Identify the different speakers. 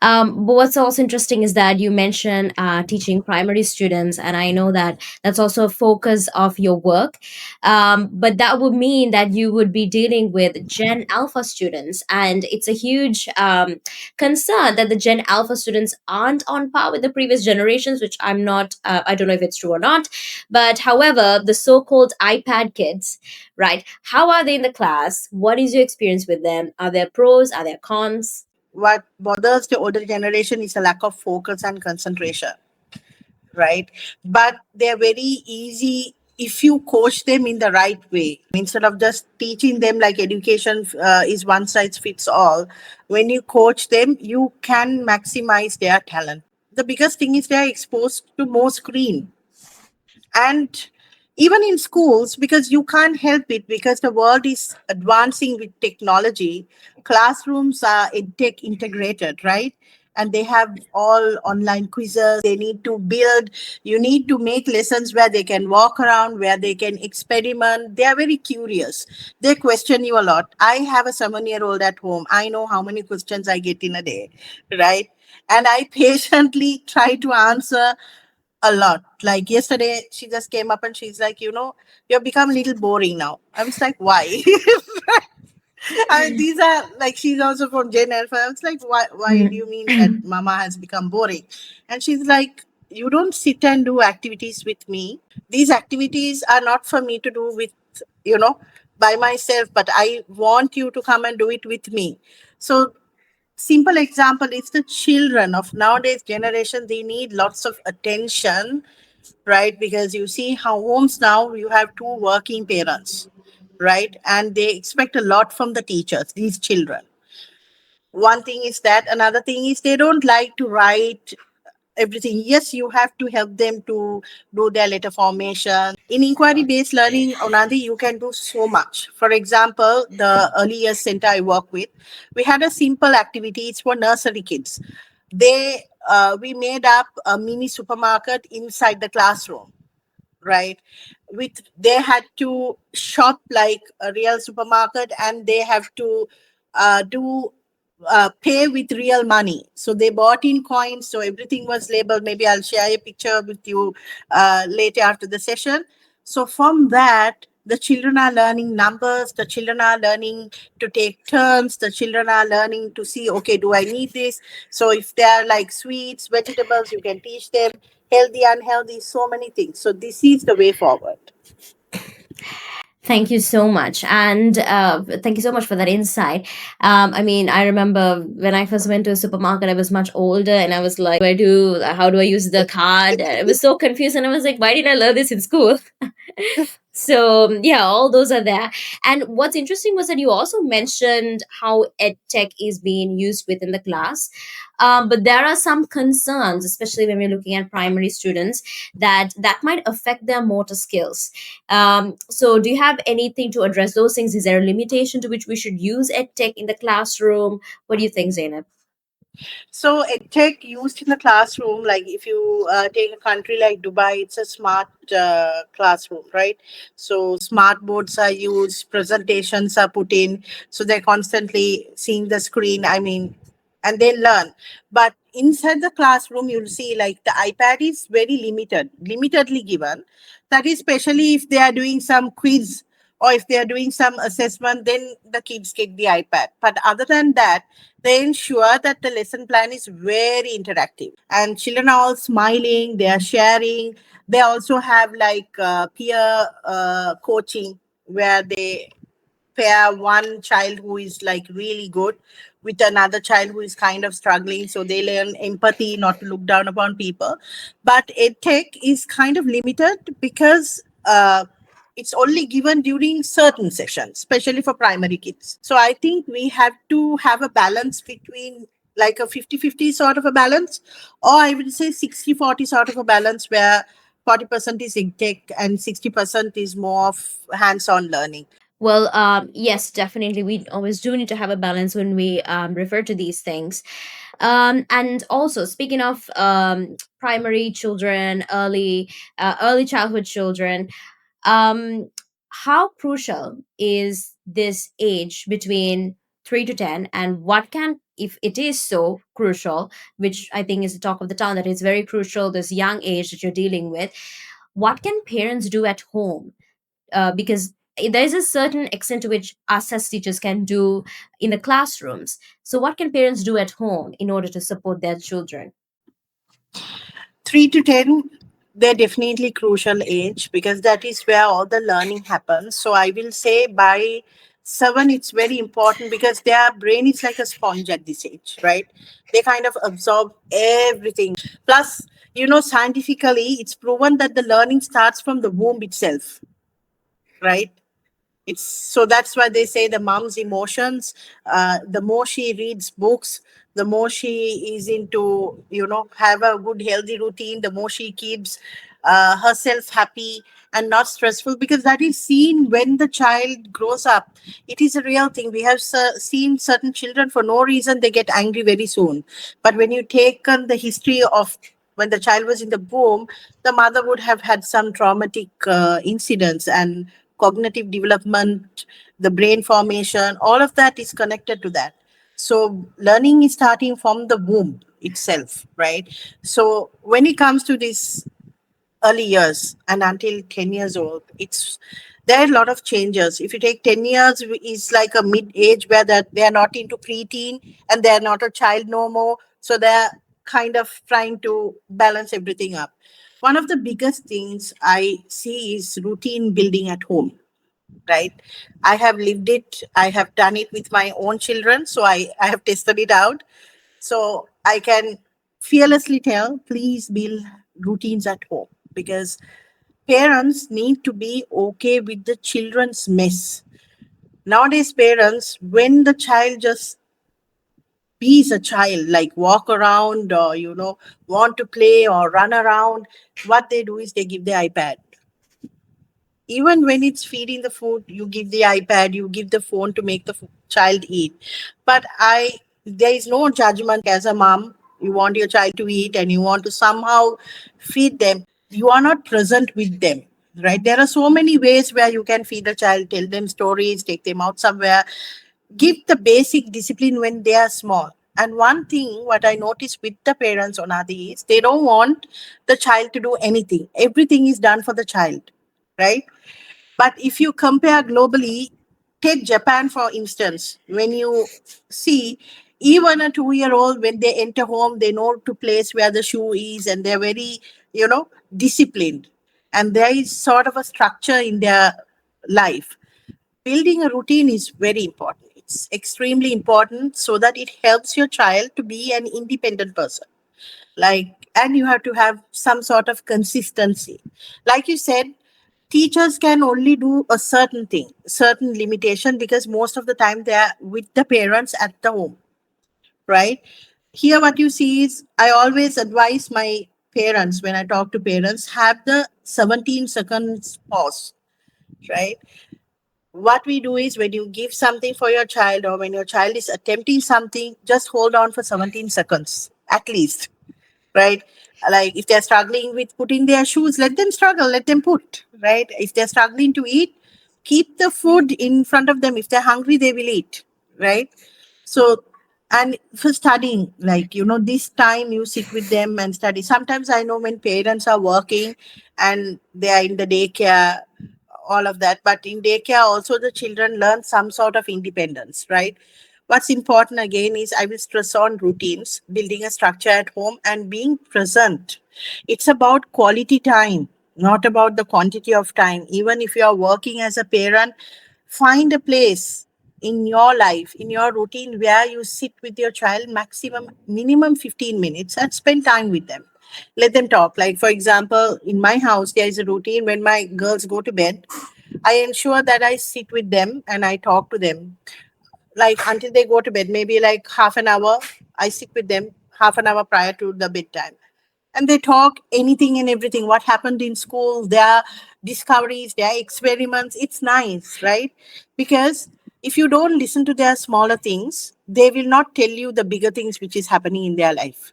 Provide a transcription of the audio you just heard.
Speaker 1: But what's also interesting is that you mentioned teaching primary students, and I know that that's also a focus of your work. But that would mean that you would be dealing with Gen Alpha students, and it's a huge concern that the Gen Alpha students aren't on par with the previous generations, which I don't know if it's true or not. But however, the so called iPad kids, right? How are they in the class? What is your experience with them? Are there pros? Are there cons?
Speaker 2: What bothers the older generation is a lack of focus and concentration, right? But they're very easy if you coach them in the right way. Instead of just teaching them like education is one size fits all, when you coach them, you can maximize their talent. The biggest thing is they're exposed to more screen, and even in schools, because you can't help it, because the world is advancing with technology. Classrooms are tech integrated, right? And they have all online quizzes. They need to build, you need to make lessons where they can walk around, where they can experiment. They are very curious. They question you a lot. I have a 7-year old at home. I know how many questions I get in a day, right? And I patiently try to answer a lot. Like yesterday, she just came up and she's like, you've become a little boring now. I was like, why? I mean, these are like, she's also from Gen Alpha. I was like, why do you mean that mama has become boring? And she's like, you don't sit and do activities with me. These activities are not for me to do with, you know, by myself, but I want you to come and do it with me. So simple example is the children of nowadays generation, they need lots of attention, right? Because you see how homes now, you have two working parents, right? And they expect a lot from the teachers, these children. One thing is that, another thing is they don't like to write everything. Yes, you have to help them to do their letter formation. In inquiry based learning, Onadi, you can do so much. For example, the early years center I work with, we had a simple activity. It's for nursery kids. We made up a mini supermarket inside the classroom, right? With They had to shop like a real supermarket, and they have to do pay with real money. So they bought in coins, so everything was labeled. Maybe I'll share a picture with you later after the session. So from that, the children are learning numbers, the children are learning to take turns, the children are learning to see, okay, do I need this? So if they are like sweets, vegetables, you can teach them healthy, unhealthy, so many things. So this is the way forward.
Speaker 1: Thank you so much. And thank you so much for that insight. I mean, I remember when I first went to a supermarket, I was much older and I was like, how do I use the card? And I was so confused and I was like, why did I learn this in school? So yeah, all those are there. And what's interesting was that you also mentioned how ed tech is being used within the class. But there are some concerns, especially when we're looking at primary students, that might affect their motor skills. So do you have anything to address those things? Is there a limitation to which we should use ed tech in the classroom? What do you think, Zainab?
Speaker 2: So tech used in the classroom, like if you take a country like Dubai, it's a smart classroom, right? So smart boards are used, presentations are put in, so they're constantly seeing the screen. I mean, and they learn. But inside the classroom, you'll see like the iPad is very limitedly given. That is especially if they are doing some quiz or if they are doing some assessment, then the kids get the iPad. But other than that, they ensure that the lesson plan is very interactive and children are all smiling, they are sharing. They also have like peer coaching, where they pair one child who is like really good with another child who is kind of struggling, so they learn empathy, not to look down upon people. But edtech is kind of limited because it's only given during certain sessions, especially for primary kids. So I think we have to have a balance between like a 50-50 sort of a balance, or I would say 60-40 sort of a balance, where 40% is edtech and 60% is more of hands-on learning.
Speaker 1: Well, yes, definitely. We always do need to have a balance when we refer to these things. And also, speaking of primary children, early childhood children, um, how crucial is this age between 3 to 10, and what can if it is so crucial, which I think is the talk of the town, that it's very crucial, this young age that you're dealing with, what can parents do at home? Because there's a certain extent to which us as teachers can do in the classrooms. So, what can parents do at home in order to support their children?
Speaker 2: 3 to 10, they're definitely crucial age because that is where all the learning happens. So I will say by 7, it's very important because their brain is like a sponge at this age, right? They kind of absorb everything. Plus, scientifically, it's proven that the learning starts from the womb itself, right? It's so that's why they say the mom's emotions, the more she reads books, the more she is into, have a good healthy routine, the more she keeps herself happy and not stressful, because that is seen when the child grows up. It is a real thing. We have seen certain children, for no reason they get angry very soon, but when you take on the history of when the child was in the womb, the mother would have had some traumatic incidents, and cognitive development, the brain formation, all of that is connected to that. So learning is starting from the womb itself, right? So when it comes to this early years and until 10 years old, it's there are a lot of changes. If you take 10 years, is like a mid age where that they are not into preteen and they are not a child no more. So they're kind of trying to balance everything up. One of the biggest things I see is routine building at home, right? I have lived it, I have done it with my own children, so I have tested it out. So I can fearlessly tell, please build routines at home, because parents need to be okay with the children's mess. Nowadays, parents, when the child just bees a child, like walk around or, want to play or run around, what they do is they give the iPad. Even when it's feeding the food, you give the iPad, you give the phone to make the child eat. But there is no judgment. As a mom, you want your child to eat and you want to somehow feed them, you are not present with them, right? There are so many ways where you can feed a child, tell them stories, take them out somewhere, give the basic discipline when they are small. And one thing what I notice with the parents on Adi is they don't want the child to do anything, everything is done for the child, right? But if you compare globally, take Japan for instance. When you see, even a 2-year old, when they enter home, they know to place where the shoe is, and they're very, disciplined. And there is sort of a structure in their life. Building a routine is very important. It's extremely important so that it helps your child to be an independent person. And you have to have some sort of consistency. Like you said, teachers can only do a certain thing, certain limitation, because most of the time they are with the parents at the home, right? Here what you see is, I always advise my parents, when I talk to parents, have the 17 seconds pause, right? What we do is, when you give something for your child or when your child is attempting something, just hold on for 17 seconds at least, right? Like if they're struggling with putting their shoes, let them struggle, let them put, right? If they're struggling to eat, keep the food in front of them. If they're hungry, they will eat, right? So, and for studying, like, this time you sit with them and study. Sometimes I know when parents are working and they are in the daycare, all of that, but in daycare also the children learn some sort of independence, right? What's important again is, I will stress on routines, building a structure at home, and being present. It's about quality time, not about the quantity of time. Even if you are working as a parent, find a place in your life, in your routine, where you sit with your child maximum, minimum 15 minutes, and spend time with them. Let them talk. Like, for example, in my house, there is a routine when my girls go to bed. I ensure that I sit with them and I talk to them, like until they go to bed, maybe like half an hour. I sit with them half an hour prior to the bedtime, and they talk anything and everything, what happened in school, their discoveries, their experiments. It's nice, right? Because if you don't listen to their smaller things, they will not tell you the bigger things which is happening in their life.